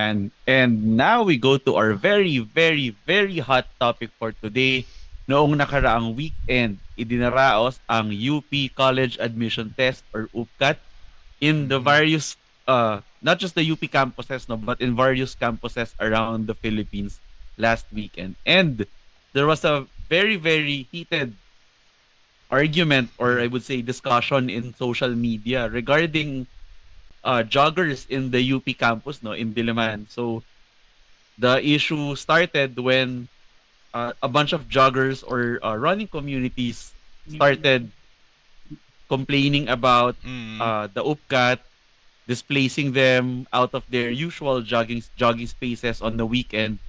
Ayan. And now we go to our very, very, very hot topic for today. Noong nakaraang weekend, idinaraos ang UP College Admission Test or UPCAT in the various, not just the UP campuses, no, but in various campuses around the Philippines last weekend. And there was a very, very heated argument, or I would say discussion in social media regarding joggers in the UP campus, no, in Diliman. So the issue started when a bunch of joggers or running communities started complaining about Mm. the UPCAT displacing them out of their usual jogging spaces on the weekend.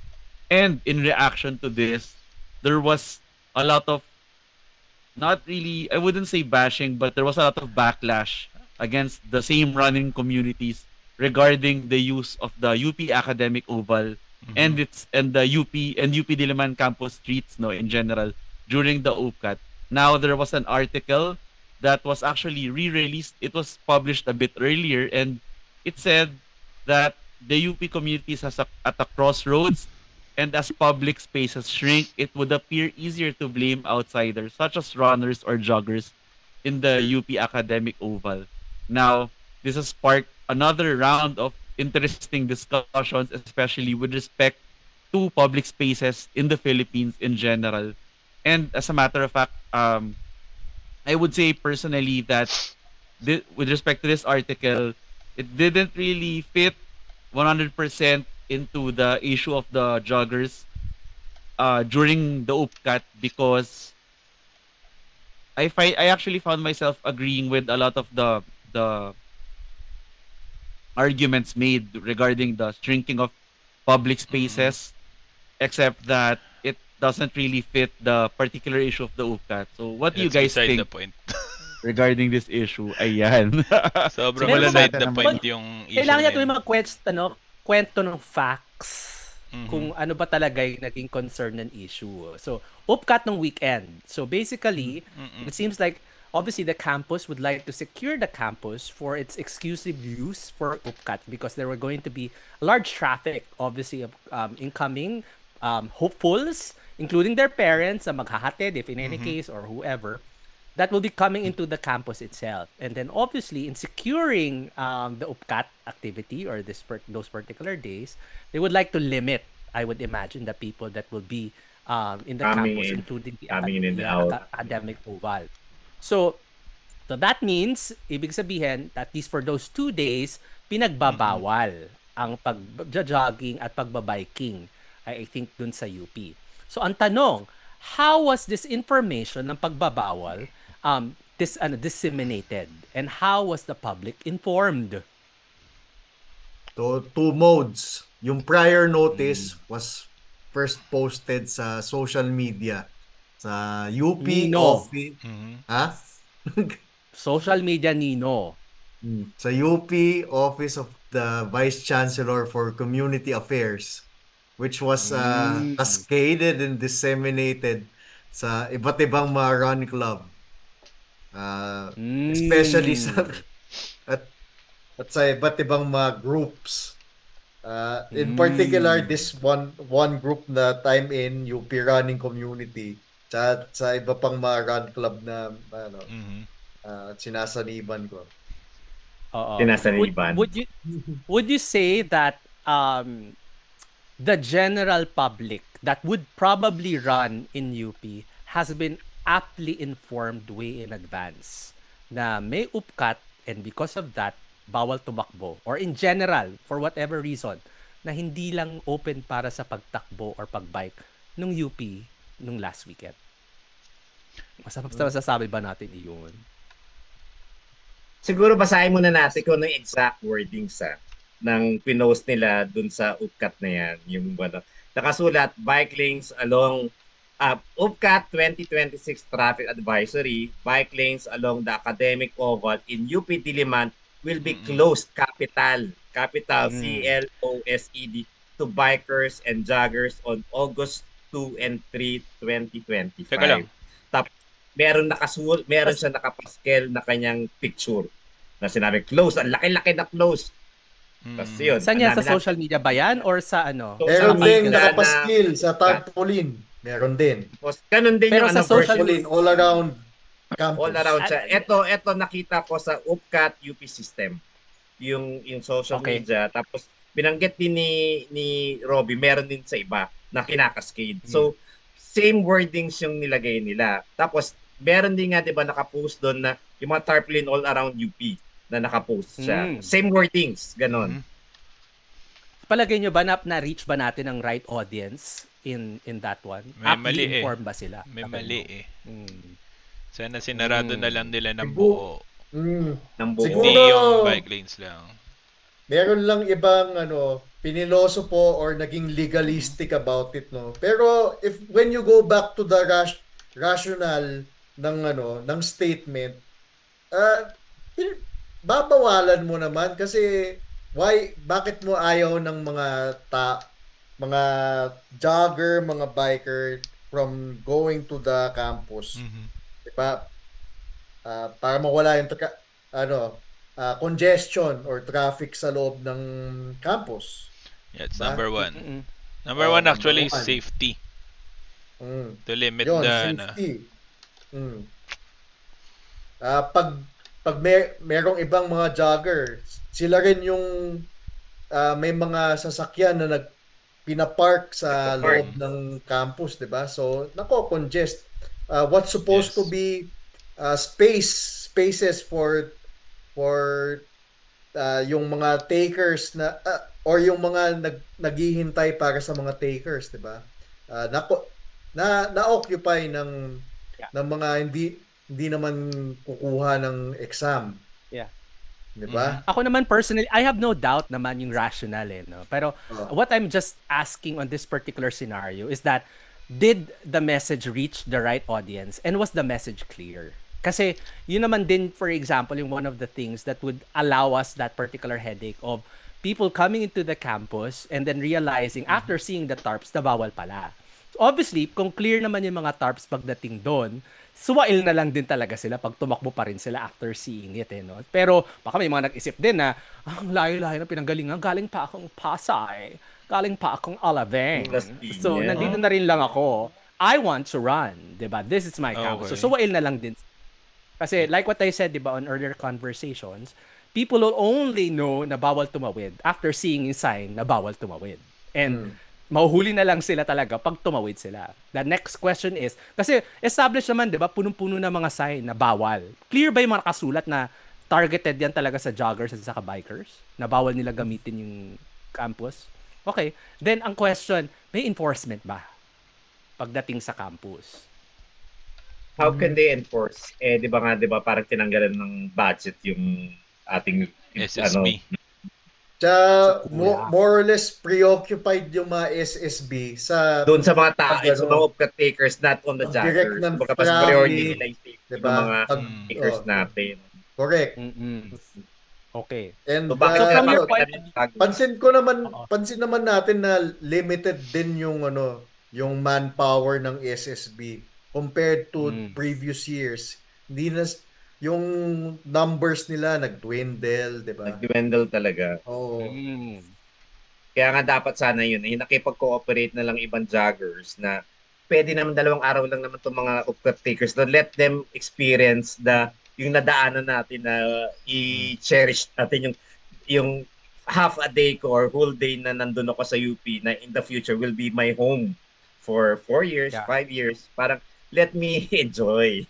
And in reaction to this, there was a lot of, not really, I wouldn't say bashing, but there was a lot of backlash against the same running communities regarding the use of the UP Academic Oval Mhm. and the UP Diliman campus streets, no, in general during the UPCAT. Now there was an article that was actually re-released. It was published a bit earlier, and it said that the UP communities has at a crossroads, and as public spaces shrink, it would appear easier to blame outsiders, such as runners or joggers, in the UP Academic Oval. Now, this has sparked another round of interesting discussions, especially with respect to public spaces in the Philippines in general. And as a matter of fact, I would say personally that with respect to this article, it didn't really fit 100% into the issue of the joggers during the UPCAT, because I actually found myself agreeing with a lot of the arguments made regarding the shrinking of public Mm. spaces, except that it doesn't really fit the particular issue of the UPCAT. So what do you That's guys beside the think point. regarding this issue? Ayan. Sobrang Pero Simulan kumbaga, beside the natin point naman. yung issue kailangan na niya yun. tuloy kwento ng facts Mhm. kung ano ba talaga yung naging concern ng issue. So, upcut ng weekend. So, basically, Mm. it seems like obviously the campus would like to secure the campus for its exclusive use for upcut because there were going to be large traffic, obviously, of incoming hopefuls, including their parents, maghahatid, if in any Mhm. case, or whoever, that will be coming into the campus itself. And then obviously in securing the UPCAT activity or those particular days, they would like to limit, I would imagine, the people that will be in the campus, including the coming in and out. academic oval. So, so that means, ibig sabihin, at least for those 2 days, Mm. pinagbabawal ang pag-jogging at pagbabiking, I think, dun sa UP. So, ang tanong, how was this information ng pagbabawal disseminated? And how was the public informed? So, two modes. Yung prior notice was first posted sa social media. Sa UP Nino. office. Mhm. Ha? Social media Nino. Sa UP Office of the Vice Chancellor for Community Affairs, which was cascaded and disseminated sa iba't ibang mga run club. Especially sa at sa iba't ibang mga groups. In particular, this one group na time in UP Running Community sa iba pang mga run club na Mhm. sinasaniban ko. Sinasaniban. Would you say that the general public that would probably run in UP has been aptly informed way in advance na may upcut, and because of that, bawal tumakbo, or in general, for whatever reason, na hindi lang open para sa pagtakbo or pagbike nung UP nung last weekend? Masasabi ba natin iyon? Siguro basahin muna natin kung ano yung exact wordings ng pinost nila dun sa UPCAT na yan. Yung nakasulat, bike lanes along UPCAT 2026 Traffic Advisory, bike lanes along the Academic Oval in UP Diliman will be closed, capital CLOSED, to bikers and joggers on August 2 and 3, 2025. Teka lang. Tapos meron siya nakapaskel na kanyang picture na sinabi close, ang laki-laki na close. Tapos yun. Saan yan? ang Sa dami social media ba yan? Or sa ano? So, Meron sa din media nakapaskil sa tarpaulin. Meron din. Tapos, ganun din Pero yung sa social Tarpaulin all around campus. all around siya. Ito nakita ko sa UPCAT UP system. Yung social Okay. media. Tapos binanggit din ni Robbie, meron din sa iba na kinakascade. So same wordings yung nilagay nila. Tapos meron din nga 'di ba nakapost doon na yung mga tarpaulin all around UP na nakapost siya. Same wordings, ganon. Palagay nyo ba na-reach ba natin ang right audience in that one? May Aptly mali eh. informed ba sila? May Palagay mali mo? eh. Mm. Sana sinarado na lang nila ng Siguro- buo. Ng buo. Siguro- Hindi yung bike lanes lang. Meron lang ibang piniloso po or naging legalistic about it, no. Pero when you go back to the rational ng statement, babawalan mo naman kasi bakit mo ayaw ng mga jogger, mga biker from going to the campus? Diba? Para mawala yung congestion or traffic sa loob ng campus. Yeah, it's Ba? number one. Mm-mm. Number one number actually is one. safety. Mm. To limit Yun, the safety. Pag merong ibang mga jogger, sila rin yung may mga sasakyan na pinapark sa loob ng campus, 'di ba? So, congest. What's supposed to be spaces for yung mga takers na or yung mga naghihintay para sa mga takers, 'di ba? Na-occupy ng mga hindi naman kukuha ng exam. Yeah. 'Di ba? Ako naman personally, I have no doubt naman yung rationale no. Pero what I'm just asking on this particular scenario is that did the message reach the right audience and was the message clear? Kasi yun naman din, for example, yung one of the things that would allow us that particular headache of people coming into the campus and then realizing after seeing the tarps na bawal pala. So obviously, kung clear naman yung mga tarps pagdating doon, suwail na lang din talaga sila pag tumakbo pa rin sila after seeing it. No? Pero baka may mga nag-isip din na, ang layo-layo na pinanggalingan, galing pa akong Pasay, galing pa akong Alaveng. So nandito na rin lang ako. I want to run, 'di ba? This is my campus. So suwail na lang din. Kasi like what I said, 'di ba, on earlier conversations, people will only know na bawal tumawid after seeing yung sign na bawal tumawid. And mahuhuli na lang sila talaga pag tumawid sila. The next question is, kasi established naman, 'di ba, punong-puno na mga sign na bawal. Clear ba yung mga nakasulat na targeted yan talaga sa joggers at sa bikers? Na bawal nila gamitin yung campus? Okay. Then ang question, may enforcement ba pagdating sa campus? How can they enforce? Di ba parang tinanggalan ng budget yung ating SSB. More or less preoccupied yung mga SSB sa doon sa mga tao, sa mga upcat takers, not on the direct joggers. ng Baka mas priority traffic, nila yung safety ng diba? mga takers natin. Correct. Okay. And So bakit from your naman point- pansin naman natin na limited din yung manpower ng SSB compared to previous years. Hindi na yung numbers nila nag-dwindle, 'di ba? nag-dwindle talaga. Oo. Kaya nga dapat sana yun, nakipag-cooperate na lang ibang joggers na pwede naman 2 araw lang naman itong mga upcat takers. So let them experience yung nadaanan natin na i-cherish natin yung half a day ko or whole day na nandun ako sa UP na in the future will be my home for 4 years, 5 years. Parang let me enjoy.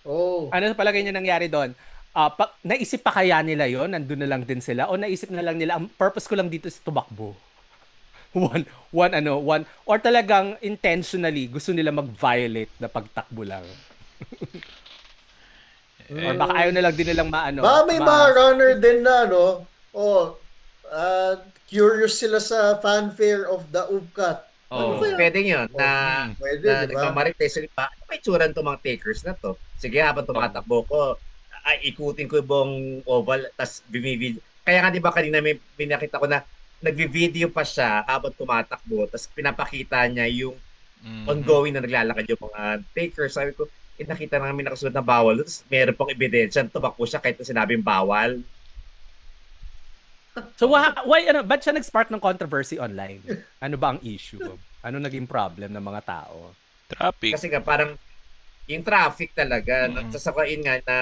Oh. Ano sa palagay niyo nangyari doon? Naisip pa kaya nila yon, nandun na lang din sila, o naisip na lang nila, ang purpose ko lang dito is tumakbo? One, or talagang intentionally gusto nila mag-violate na pagtakbo lang? Or baka ayaw na lang din nilang May mga runner din na curious sila sa fanfare of the UPCAT. Pwede yun na Pwede, diba? nagmamarites sila, ano may tsura itong mga takers na to? Sige, habang tumatakbo ko, ikutin ko yung buong oval, tas bimivideo. Kaya nga di ba kanina may nakita ko na nagvi-video pa siya habang tumatakbo, tas pinapakita niya yung ongoing na naglalakad yung mga takers. Sabi ko, nakita namin nakasulat na bawal, tapos meron pang ebidensya, tumakbo siya kahit na sinabing bawal. So why ba't siya nag-spark ng controversy online? Ano ba ang issue? Ano naging problem ng mga tao? Traffic. Kasi nga parang yung traffic talaga, nagsasakain nga na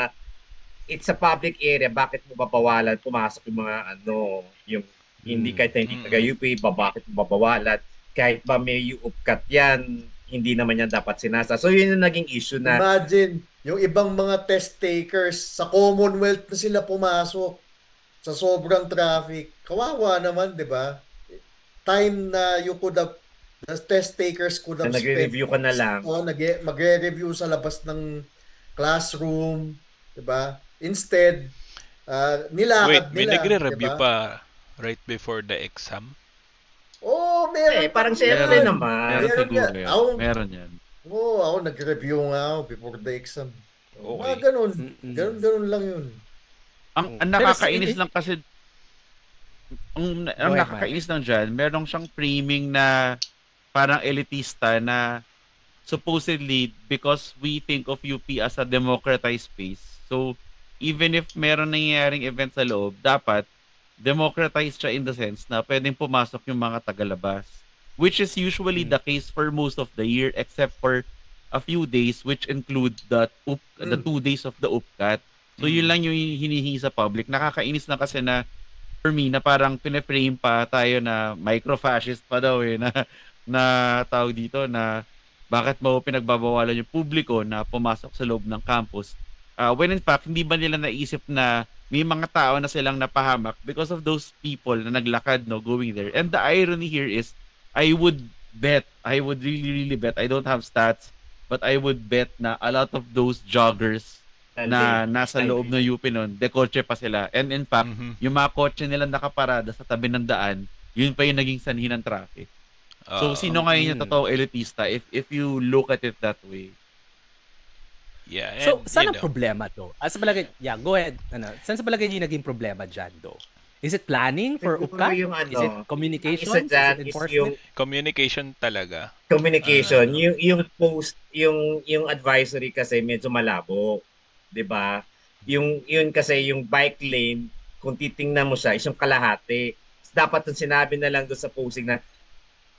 it's a public area, bakit mo babawalan pumasok yung mga yung hindi kahit hindi taga-UP, bakit mo babawalan? Kahit ba may upkat yan, hindi naman yan dapat sinasa. So yun yung naging issue na Imagine, yung ibang mga test takers sa Commonwealth na sila pumasok sa sobrang traffic. Kawawa naman, di ba? Time na you could have, the test takers could have nagre-review ka na lang. Magre-review sa labas ng classroom, di ba? Instead, nilakad may nila. nagre-review diba? pa right before the exam? Oh, meron. Parang syempre naman. Meron siguro yan. yan. Meron yan. Ako nag-review nga ako before the exam. Okay. Ganun. Ganun lang yun. Ang nakakainis lang kasi ang nakakainis lang dyan, merong siyang framing na parang elitista na supposedly because we think of UP as a democratized space. So, even if meron nangyayaring event sa loob, dapat democratized siya in the sense na pwedeng pumasok yung mga tagalabas. Which is usually the case for most of the year except for a few days which include the 2 days of the UPCAT. So yun lang yung hinihingi sa public. Nakakainis na kasi na for me na parang pineframe pa tayo na micro-fascist pa daw na tawag dito na bakit mo pinagbabawalan yung publiko na pumasok sa loob ng campus. When in fact, hindi ba nila naisip na may mga tao na silang napahamak because of those people na naglakad going there. And the irony here is I would really bet, I don't have stats, but I would bet na a lot of those joggers na nasa loob ng UP nun, dekotse pa sila. And in fact, yung mga kotse nila nakaparada sa tabi ng daan, yun pa yung naging sanhi ng traffic. So, sino ngayon yung totoong elitista if you look at it that way? Yeah. So, saan ang problema to? Sa palagay, go ahead. Saan sa palagay yung naging problema dyan do? Is it planning for UPCAT? Is it communication? Is it enforcement? Communication talaga. Communication. Yung post, yung advisory kasi medyo malabo. 'Di ba? Yun kasi yung bike lane, kung titingnan mo siya, isang kalahati. Dapat yung sinabi na lang doon sa posting na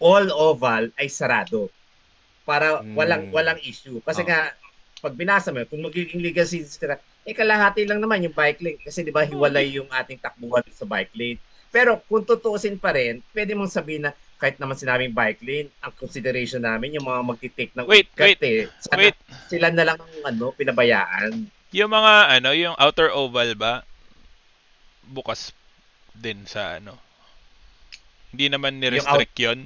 all oval ay sarado. Para walang issue. Kasi nga, pag binasa mo, kung magiging legal citizen, kalahati lang naman yung bike lane. Kasi di ba hiwalay yung ating takbuhan sa bike lane. Pero kung tutuusin pa rin, pwede mong sabihin na kahit naman sinabing bike lane, ang consideration namin, yung mga magtitake ng sila na lang ang pinabayaan. Yung mga yung outer oval ba, bukas din sa Hindi naman ni-restrict yun.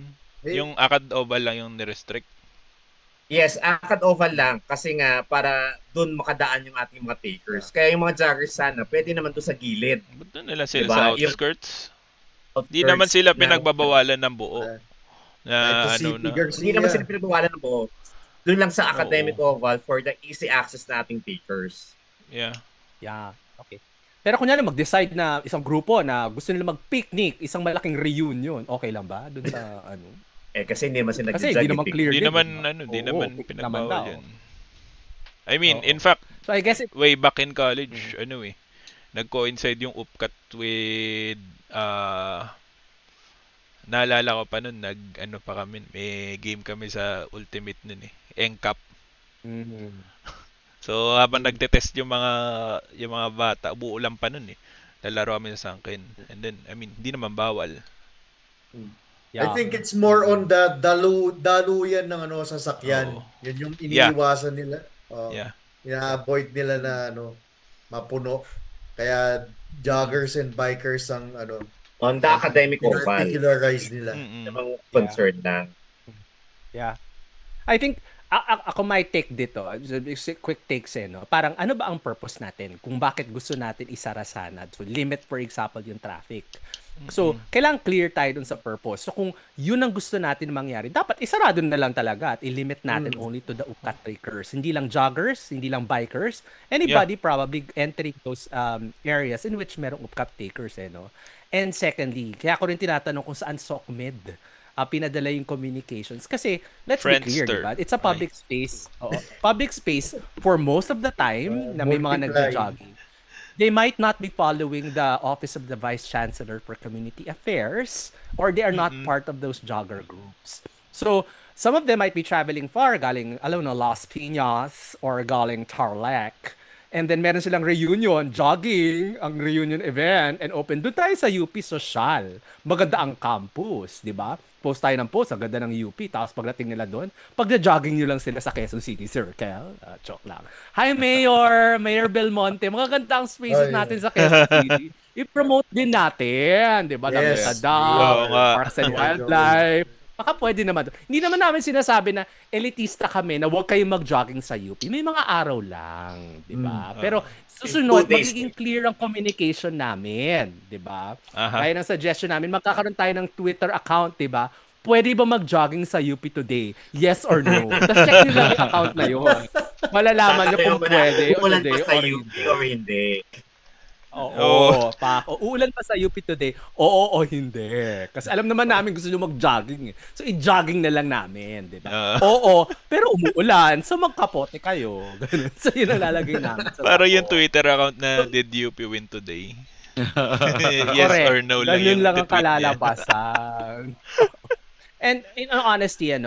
Yung akad oval lang yung ni-restrict. Yes, akad oval lang kasi nga para doon makadaan yung ating mga takers. Kaya yung mga joggers sana, pwede naman doon sa gilid. Ba't doon nila sila sa outskirts? Hindi naman sila pinagbabawalan ng buo. Hindi naman sila pinagbabawalan ng buo. Doon lang sa academic oval for the easy access na ating takers. Yeah. Okay. Pero kunyari mag-decide na isang grupo na gusto nila mag-picnic, isang malaking reunion, okay lang ba? Doon sa kasi hindi naman sila kasi hindi naman clear din. Hindi naman pinagbawal yan. I mean, in fact, so I guess way back in college, nag-coincide yung UPCAT with naalala ko pa nun, pa kami, may game kami sa Ultimate nun NCAP. So habang nagte-test yung mga bata, buo lang pa nun lalaro kami sa sangkin. And then, I mean, hindi naman bawal. I think it's more on the daluyan ng sasakyan. Yun yung iniiwasan nila. Ina-avoid nila na mapuno. Kaya joggers and bikers ang on the academic oval, particularize nila. Namang concern lang. Yeah. I think ako may take dito, quick takes parang ano ba ang purpose natin kung bakit gusto natin isara sana, so limit for example yung traffic. So kailangan clear tayo dun sa purpose. So kung yun ang gusto natin mangyari, dapat isarado na lang talaga at i-limit natin only to the UPCAT takers, hindi lang joggers, hindi lang bikers, anybody probably entering those areas in which merong UPCAT takers And secondly, kaya ko rin tinatanong kung saan SOCMED pinadala yung communications. Kasi, let's be clear, diba? It's a public space. Public space for most of the time na may mga nagja-jogging. they might not be following the Office of the Vice Chancellor for Community Affairs, or they are not part of those jogger groups. So, some of them might be traveling far, galing, alam mo, Las Piñas or galing Tarlac. And then meron silang reunion, jogging, ang reunion event, and open. Doon tayo sa UP Social. Maganda ang campus, di ba? Post tayo ng post, ang ganda ng UP. Tapos pagdating nila doon, pagda-jogging nyo lang sila sa Quezon City Circle. Joke lang. Hi, Mayor! Mayor Belmonte. Magaganda ang spaces natin sa Quezon City. I-promote din natin, di ba? Yes. Parks and Wildlife. Baka pwede naman. Hindi naman namin sinasabi na elitista kami na huwag kayong mag-jogging sa UP. May mga araw lang, di ba? Pero susunod, magiging clear ang communication namin, di ba? Kaya ng suggestion namin, magkakaroon tayo ng Twitter account, di ba? Pwede ba mag-jogging sa UP today? Yes or no? Tapos check nyo lang yung account na yun. Malalaman nyo kung pwede o hindi. Or hindi. Oo, uulan pa sa UP today, oo o hindi. Kasi alam naman namin gusto nyo mag-jogging. So, i-jogging na lang namin, di ba? Oo, pero umuulan, so magkapote kayo. Ganun. So, yun ang lalagay namin. Para yung Twitter account na did UP win today? Yes or no lang yun yung lang ang tweet niya. kalalabasan. And in honesty,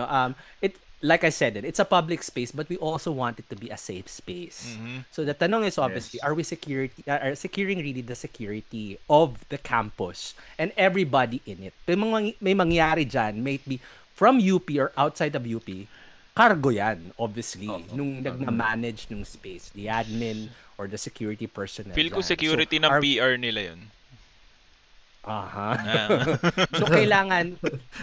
it like I said, it's a public space, but we also want it to be a safe space. So the tanong is obviously, are we securing really the security of the campus and everybody in it? May mangyari dyan, may it be from UP or outside of UP, cargo yan, obviously, nung nagna-manage nung space, the admin or the security personnel. Feel ko dyan. security ng PR nila yun. So, kailangan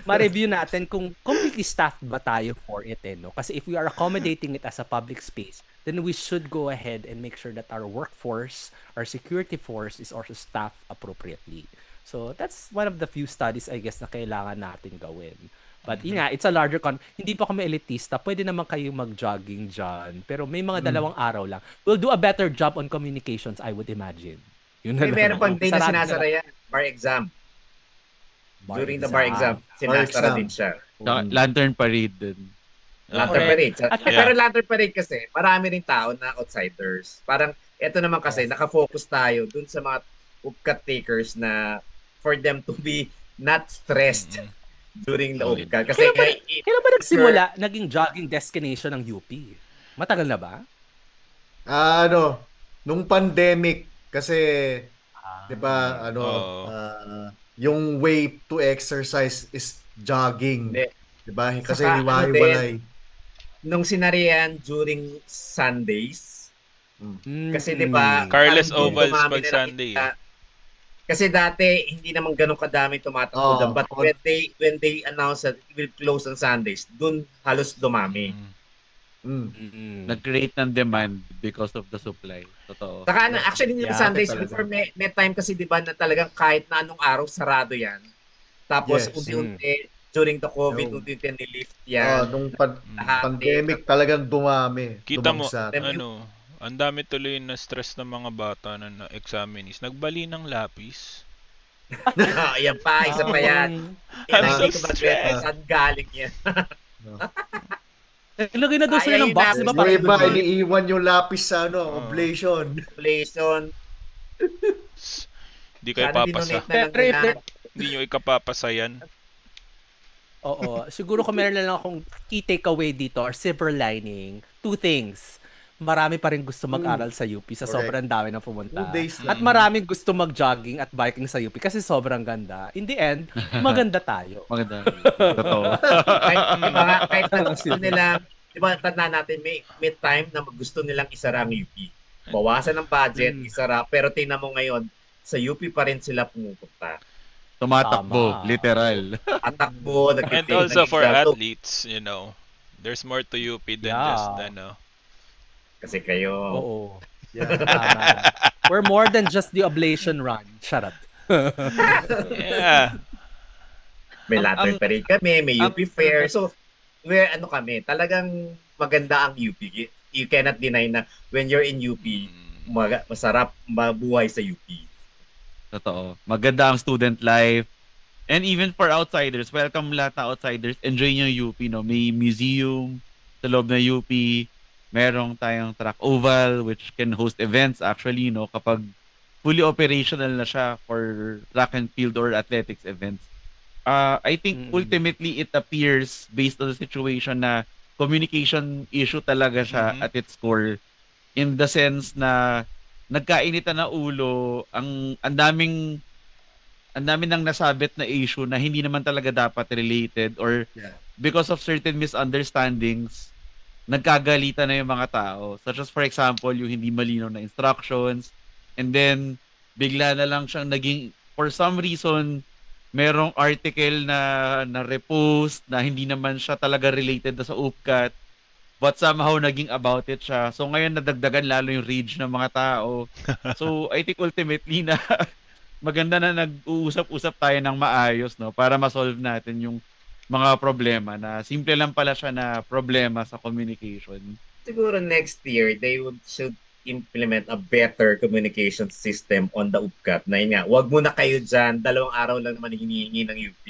ma-review natin kung completely staffed ba tayo for it, no? Kasi if we are accommodating it as a public space, then we should go ahead and make sure that our workforce, our security force is also staffed appropriately. So, that's one of the few studies, I guess, na kailangan natin gawin. But yun nga, it's a larger hindi pa kami elitista. Pwede naman kayo mag-jogging dyan. Pero may mga dalawang araw lang. We'll do a better job on communications, I would imagine. Yun na Meron pang day na sinasara yan. Bar exam. During the bar exam, sinasara din siya. Lantern parade din. Lantern parade. Pero lantern parade kasi, marami rin tao na outsiders. Parang, eto naman kasi, nakafocus tayo dun sa mga upcat takers na for them to be not stressed during the upcat. Kasi kailan ba nagsimula naging jogging destination ng UP? Matagal na ba? Nung pandemic, kasi 'di ba yung way to exercise is jogging. 'Di ba? Kasi hiwa-hiwalay. Nung sinarihan during Sundays. Kasi 'di ba? Carlos Ovals pag Sunday. Kasi dati hindi naman ganun kadami tumatakbo but when they announce that it will close on Sundays, dun halos dumami. Nag-create ng demand because of the supply. Totoo. Saka actually yung Sundays before may time kasi 'di ba na talagang kahit na anong araw sarado 'yan. Tapos unti-unti during the COVID unti-unti nilift 'yan. Nung pandemic talagang dumami. Kita mo ang dami tuloy na stress ng mga bata na examinees. Nagbali ng lapis. Ayan pa, isa pa yan. I'm so stressed. Saan galing yan? Ilagay na doon sila ng box, di ba? Yung iba, iniiwan yung lapis sa oblation. Hindi kayo papasa. Hindi nyo ikapapasa yan. Oo. Siguro kung meron lang akong key takeaway dito or silver lining, two things. Marami pa rin gusto mag-aral sa UP sa sobrang dami na pumunta. At maraming gusto mag-jogging at biking sa UP kasi sobrang ganda. In the end, maganda tayo. Maganda. Totoo. kahit na gusto nila, di ba, tandaan natin, may time na gusto nilang isara ang UP. Bawasan ng budget, isara. Pero tingnan mo ngayon, sa UP pa rin sila pumupunta. Tumatakbo, literal. Atakbo, and also for athletes, there's more to UP than just, kasi kayo. Oo. Yeah, we're more than just the oblation run. Shut up. Yeah. May lantern parade kami, may UP fair. So, we're kami, talagang maganda ang UP. You cannot deny na when you're in UP, masarap mabuhay sa UP. Totoo. Maganda ang student life. And even for outsiders, welcome lahat na outsiders. Enjoy nyo yung UP, no? May museum sa loob ng UP. Merong tayong track oval which can host events actually, no, kapag fully operational na siya for track and field or athletics events. I think ultimately it appears based on the situation na communication issue talaga siya at its core, in the sense na nagkainitan na ulo, ang daming nang nasabit na issue na hindi naman talaga dapat related, or because of certain misunderstandings nagkagalitan na yung mga tao, such as for example yung hindi malinaw na instructions, and then bigla na lang siyang naging, for some reason merong article na repost na hindi naman siya talaga related na sa UPCAT, but somehow naging about it siya. So ngayon nadagdagan lalo yung rage ng mga tao. So I think ultimately na maganda na nag-uusap-usap tayo ng maayos, no, para ma-solve natin yung mga problema na simple lang pala siya na problema sa communication. Siguro next year they should implement a better communication system on the UPCAT. Na yun nga, wag muna kayo dyan, 2 araw lang naman hinihingi ng UP.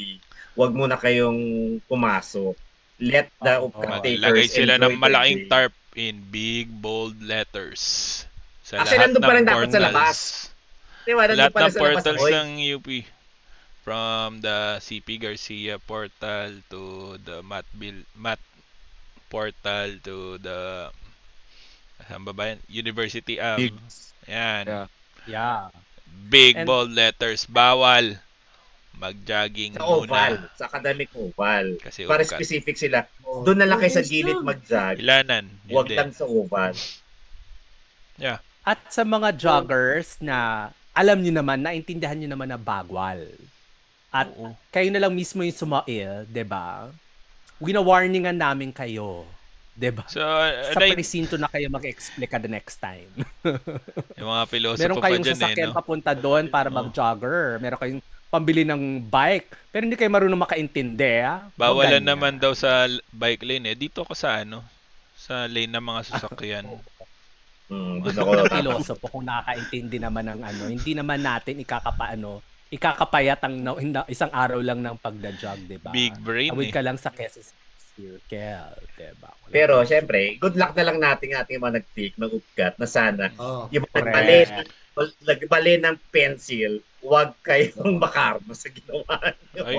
Wag muna kayong pumasok. Let the UPCAT takers Lagay sila enjoy ng malaking their day. tarp in big bold letters sa Actually, lahat nandun pa ng rin dapat sa labas. portals. Diba, nandun Lahat pala ng sa labas. portals Oy, ng UP. From the CP Garcia portal to the Matt portal to the saan ba ba yan? University Bigs. Yan. Yeah. Yeah. Big And- bold letters. Bawal mag-jogging sa oval, muna. sa academic oval. Kasi Para UPCAT. specific sila. Doon na lang kayo sa gilid mag-jog. Ilanan. Yun Huwag din. lang sa oval. Yeah. At sa mga joggers na alam niyo naman, naintindihan niyo naman na bagwal. At Oo. kayo na lang mismo yung sumail, 'di ba? Wina-warningan namin kayo, 'di ba? So, Sa presinto na kayo mag-explica the next time. yung mga pilosopo Meron pa kayong dyan sasakyan no? papunta doon para mag-jogger. Meron kayong pambili ng bike, pero hindi kayo marunong makaintindi. Bawalan Ganyan. naman daw sa bike lane eh. Dito ko sa sa lane ng mga sasakyan. Doon ako Ng pilosopo kung nakakaintindi naman ng hindi naman natin ikakapayat ang isang araw lang ng pagda-jog, 'di ba? Big brain Tawid eh. ka lang sa Quezon Circle, 'di ba? Pero syempre, good luck na lang natin ating mga nag-take ng UPCAT na sana yung Correct. nagbali ng pencil, huwag kayong makarma sa ginawa nyo. Ay.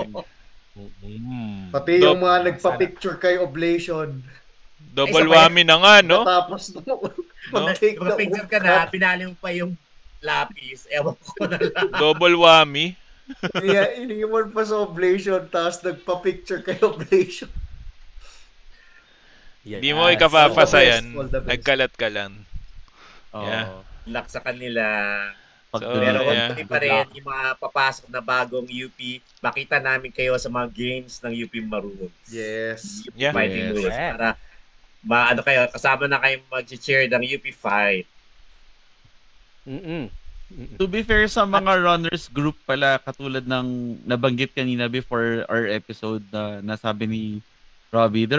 Pati yung mga nagpa-picture kay Oblation. Double Ay, whammy na nga, no? Tapos mag-take Mga na picture ka na, pinali mo pa yung lapis, ewan ko na lang. Double whammy. Iniwan pa sa Oblation, tapos nagpa-picture kay Oblation. Yes. Di mo ikapapasa All the best, yan. all the best. Nagkalat ka lang. Oh. Yeah. Luck sa kanila. Pag So, Pero yeah. hopefully pa rin yung mga papasok na bagong UP, makita namin kayo sa mga games ng UP Maroons. Yes. UP Yeah. Mighty Yes. Moose. Para kayo, kasama na kayo mag-cheer ng UP Fight. To be fair, sa mga runners group pala, katulad ng nabanggit kanina before our episode na nasabi ni Robbie,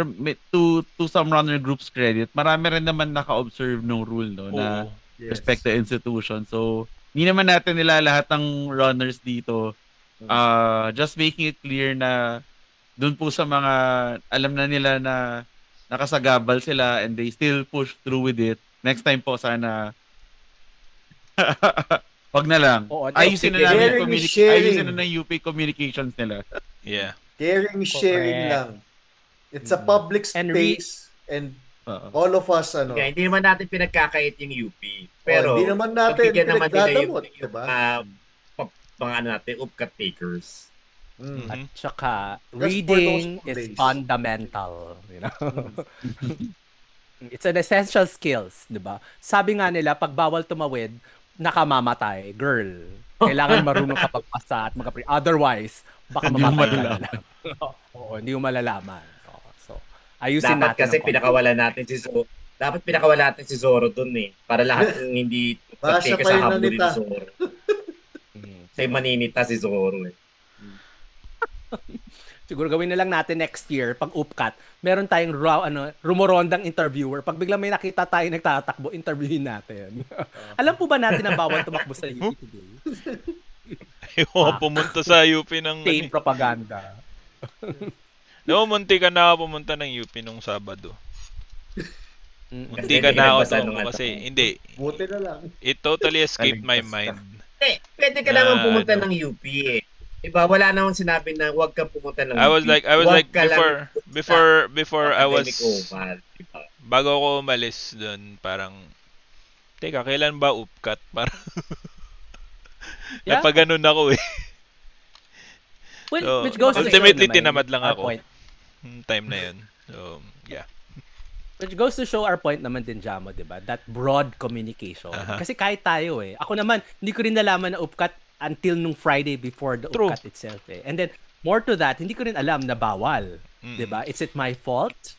to some runner groups credit, marami rin naman naka-observe ng rule, no, na Oo. Yes. respect the institution. So, hindi naman natin nila lahat ng runners dito. Just making it clear na dun po sa mga alam na nila na nakasagabal sila and they still push through with it. Next time po sana wag na lang. Oo, Ayusin na sharing namin is sharing. ayusin na ng UP communications nila. Yeah. Caring, sharing Correct. lang. It's a public And space and Oo. all of us, Kaya hindi naman natin pinagkakait yung UP. Pero, hindi naman natin pagbigyan naman nila yung, pinagdadamot, diba? mga natin, UPCAT takers. Mm. At saka, for reading those is days. fundamental. You know? It's an essential skills, di ba? Sabi nga nila, pag bawal tumawid, nakamamatay. Girl, kailangan marunong ka pagpasa at mag-pre. Otherwise, baka Hindi mo mamatay ka malalaman. na lang. Oo, hindi mo malalaman. So, ayusin Dapat natin. kasi ang pinakawalan natin si Zoro. Dapat pinakawalan natin si Zoro dun eh. Para lahat ng hindi Baka siya takers pa sa yung habulin ni nanita. Zoro. konti. Siya yung maninita si Zoro eh. Siguro gawin na lang natin next year, pag UPCAT, meron tayong rumorondang interviewer. Pag biglang may nakita tayo nagtatakbo, interviewin natin. Alam po ba natin na bawal tumakbo sa UP today? Ayaw pumunta sa UP ng... State propaganda. No, munti ka na pumunta ng UP nung Sabado. Mm. Munti ka na ako Kasi tumakbo kasi... Hindi. Buti na lang. It totally escaped my Kaligtas ka. mind. Pwede ka Na, naman pumunta ano. ng UP eh. Diba? Wala namang sinabi na huwag kang pumunta ng I was UP. like Huwag ka lang before I was academic oval. Diba? bago ako umalis doon, parang teka, kailan ba upcut? Parang Yeah. napaganon ako eh. Well, So, which goes to show ultimately naman tinamad lang our ako. point. Time na 'yun. So, yeah. Which goes to show our point naman din, Jamo, di ba? That broad communication. Aha. Kasi kahit tayo eh. Ako naman, hindi ko rin nalaman na upcut until nung Friday before the True. upcut itself eh. And then, more to that, hindi ko rin alam na bawal. Mm. Di ba? Is it my fault?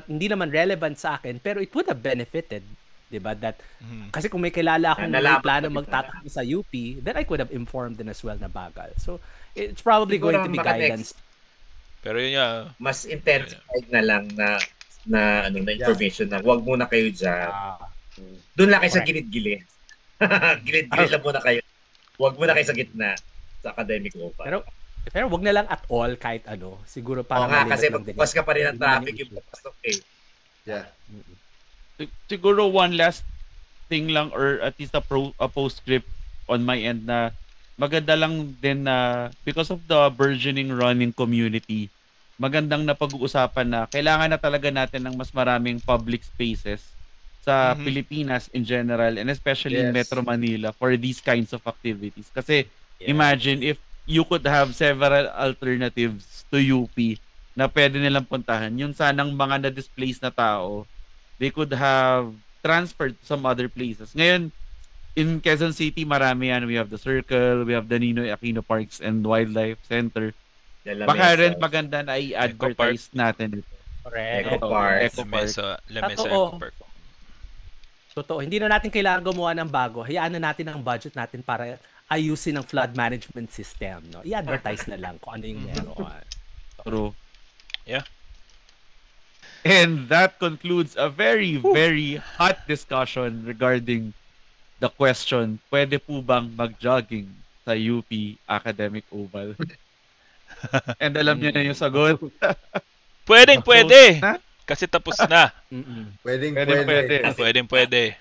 Hindi naman relevant sa akin, pero it would have benefited. Di ba? That, kasi kung may kilala akong may Nalaman plano ko din magtatakbo sa UP, then I could have informed them as well na bagal. So, it's probably Siguro going to be guidance. Pero yun nga, Mas intensified na lang na information na huwag muna kayo dyan. Doon lang kayo sa Correct. gilid-gilid. Gilid-gilid lang muna kayo. Huwag muna kayo sa gitna sa academic oval. Pero wag na lang at all kahit ano. Siguro para Oo nga, malimit kasi lang din. magbukas ka pa rin ng traffic yung papasok eh. Yeah. Siguro one last thing lang, or at least a postscript on my end, na maganda lang din na because of the burgeoning running community, magandang na pag-uusapan na kailangan na talaga natin ng mas maraming public spaces sa Pilipinas in general, and especially in Yes. Metro Manila for these kinds of activities. Kasi imagine if you could have several alternatives to UP na pwede nilang puntahan. Yung sanang mga na-displace na tao, they could have transferred to some other places. Ngayon, in Quezon City, marami yan. We have the Circle, we have the Ninoy Aquino Parks and Wildlife Center. Baka rin maganda na i-advertise natin ito. Correct. Eco Park. Eco Park. Lamesa Totoo. Eco Park. Totoo. Hindi na natin kailangan gumawa ng bago. Hayaan na natin ang budget natin para ayusin ang flood management system. No? I-advertise na lang kung ano yung meron. True. Yeah. And that concludes a very, very hot discussion regarding the question, pwede po bang mag-jogging sa UP Academic Oval? And alam niyo na yung sagot. Pwede. Na? Kasi tapos na. Pwede. Pwede.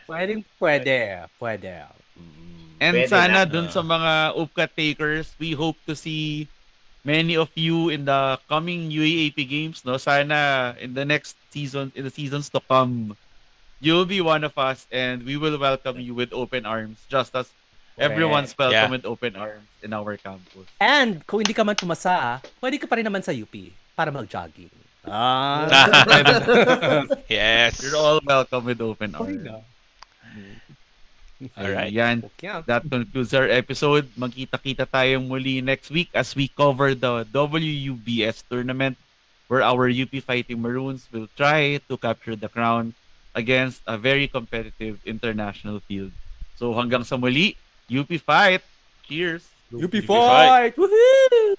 And Pwede sana na. dun sa mga UPCAT takers, we hope to see many of you in the coming UAAP games. No, sana in the next season, in the seasons to come, you'll be one of us, and we will welcome you with open arms, just as everyone's welcome with open arms in our campus. And kung hindi ka man pumasa, pwede ka pa rin naman sa UP para mag-jogging. Yes. You're all welcome with open arms. Alright. Yan. That concludes our episode. Magkita-kita tayong muli next week as we cover the WUBS tournament, where our UP Fighting Maroons will try to capture the crown against a very competitive international field. So hanggang sa muli, UP Fight! Cheers! UP Fight! Woohoo!